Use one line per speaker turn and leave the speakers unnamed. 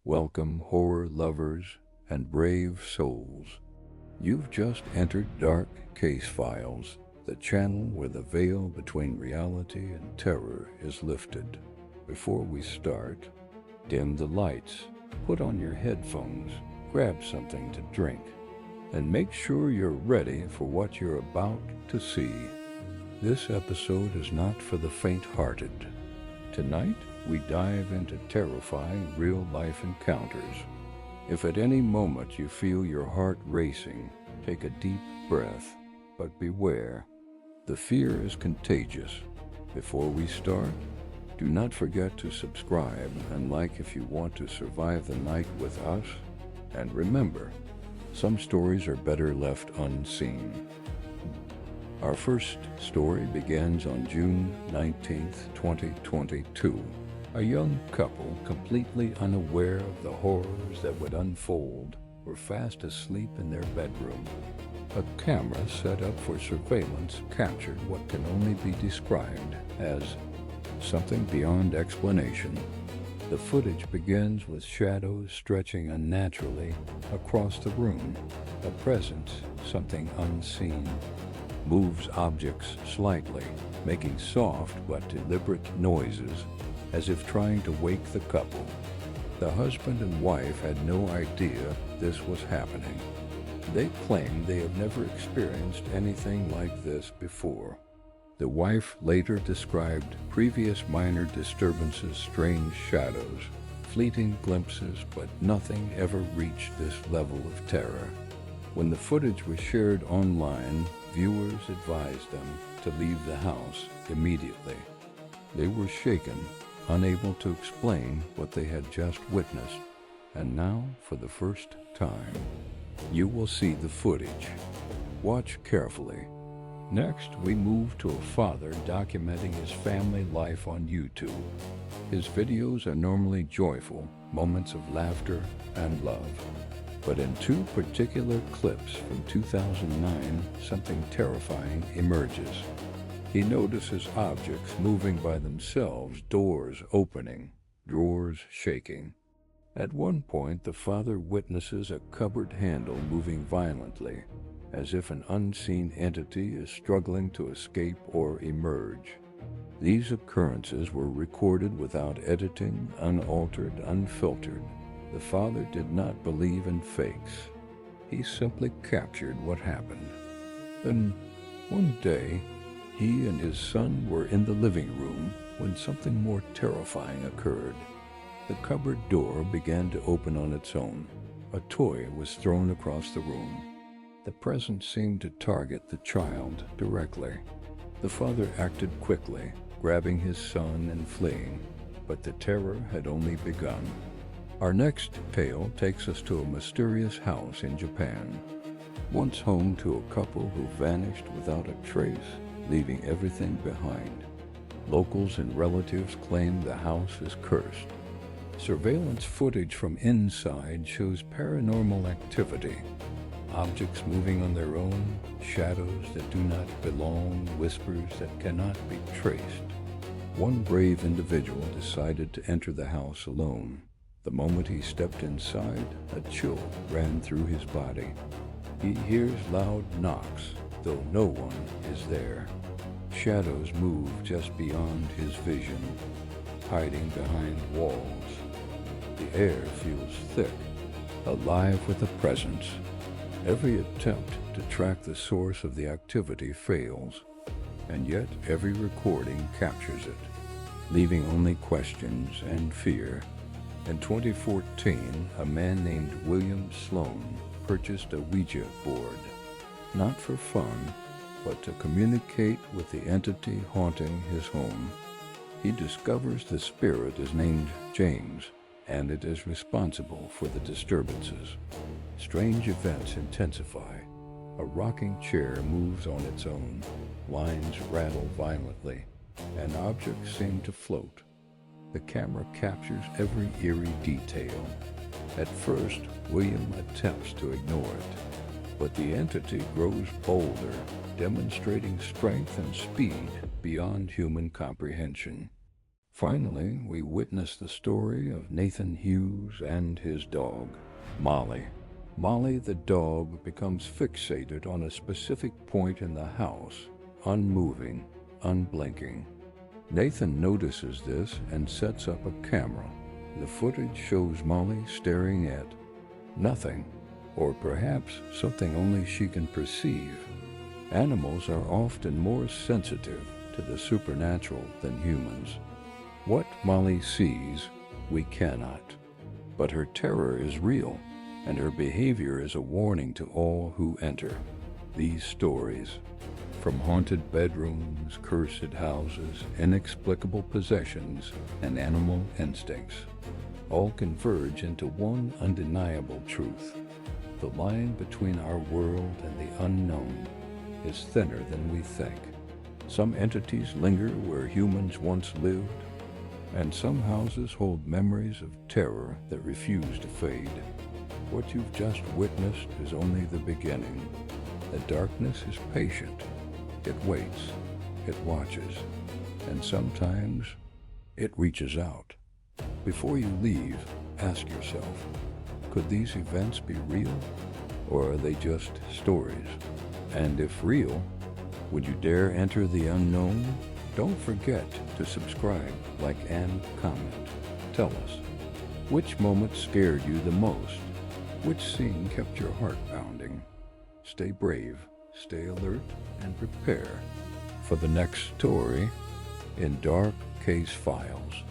Welcome, horror lovers and brave souls. You've just entered Dark Case Files, the channel where the veil between reality and terror is lifted. Before we start, dim the lights, put on your headphones, grab something to drink, and make sure you're ready for what you're about to see. This episode is not for the faint-hearted. Tonight, we dive into terrifying real-life encounters. If at any moment you feel your heart racing, take a deep breath, but beware. The fear is contagious. Before we start, do not forget to subscribe and like if you want to survive the night with us. And remember, some stories are better left unseen. Our first story begins on June 19th, 2022. A young couple, completely unaware of the horrors that would unfold, were fast asleep in their bedroom. A camera set up for surveillance captured what can only be described as something beyond explanation. The footage begins with shadows stretching unnaturally across the room. A presence, something unseen, moves objects slightly, making soft but deliberate noises, as if trying to wake the couple. The husband and wife had no idea this was happening. They claimed they have never experienced anything like this before. The wife later described previous minor disturbances, strange shadows, fleeting glimpses, but nothing ever reached this level of terror. When the footage was shared online, viewers advised them to leave the house immediately. They were shaken, unable to explain what they had just witnessed, and now, for the first time, you will see the footage. Watch carefully. Next, we move to a father documenting his family life on YouTube. His videos are normally joyful, moments of laughter and love. But in two particular clips from 2009, something terrifying emerges. He notices objects moving by themselves, doors opening, drawers shaking. At one point, the father witnesses a cupboard handle moving violently, as if an unseen entity is struggling to escape or emerge. These occurrences were recorded without editing, unaltered, unfiltered. The father did not believe in fakes. He simply captured what happened. Then, one day, he and his son were in the living room when something more terrifying occurred. The cupboard door began to open on its own. A toy was thrown across the room. The presence seemed to target the child directly. The father acted quickly, grabbing his son and fleeing, but the terror had only begun. Our next tale takes us to a mysterious house in Japan, once home to a couple who vanished without a trace, leaving everything behind. Locals and relatives claim the house is cursed. Surveillance footage from inside shows paranormal activity. Objects moving on their own, shadows that do not belong, whispers that cannot be traced. One brave individual decided to enter the house alone. The moment he stepped inside, a chill ran through his body. He hears loud knocks, though no one is there. Shadows move just beyond his vision, hiding behind walls. The air feels thick, alive with a presence. Every attempt to track the source of the activity fails, and yet every recording captures it, leaving only questions and fear. In 2014, a man named William Sloan purchased a Ouija board, not for fun, but to communicate with the entity haunting his home. He discovers the spirit is named James, and it is responsible for the disturbances. Strange events intensify. A rocking chair moves on its own, lines rattle violently, and objects seem to float. The camera captures every eerie detail. At first, William attempts to ignore it, but the entity grows bolder, demonstrating strength and speed beyond human comprehension. Finally, we witness the story of Nathan Hughes and his dog, Molly. Molly the dog becomes fixated on a specific point in the house, unmoving, unblinking. Nathan notices this and sets up a camera. The footage shows Molly staring at nothing, or perhaps something only she can perceive. Animals are often more sensitive to the supernatural than humans. What Molly sees, we cannot. But her terror is real, and her behavior is a warning to all who enter. These stories, from haunted bedrooms, cursed houses, inexplicable possessions, and animal instincts, all converge into one undeniable truth. The line between our world and the unknown is thinner than we think. Some entities linger where humans once lived, and some houses hold memories of terror that refuse to fade. What you've just witnessed is only the beginning. The darkness is patient. It waits, it watches, and sometimes it reaches out. Before you leave, ask yourself, could these events be real, or are they just stories? And if real, would you dare enter the unknown? Don't forget to subscribe, like, and comment. Tell us, which moment scared you the most? Which scene kept your heart pounding? Stay brave, stay alert, and prepare for the next story in Dark Case Files.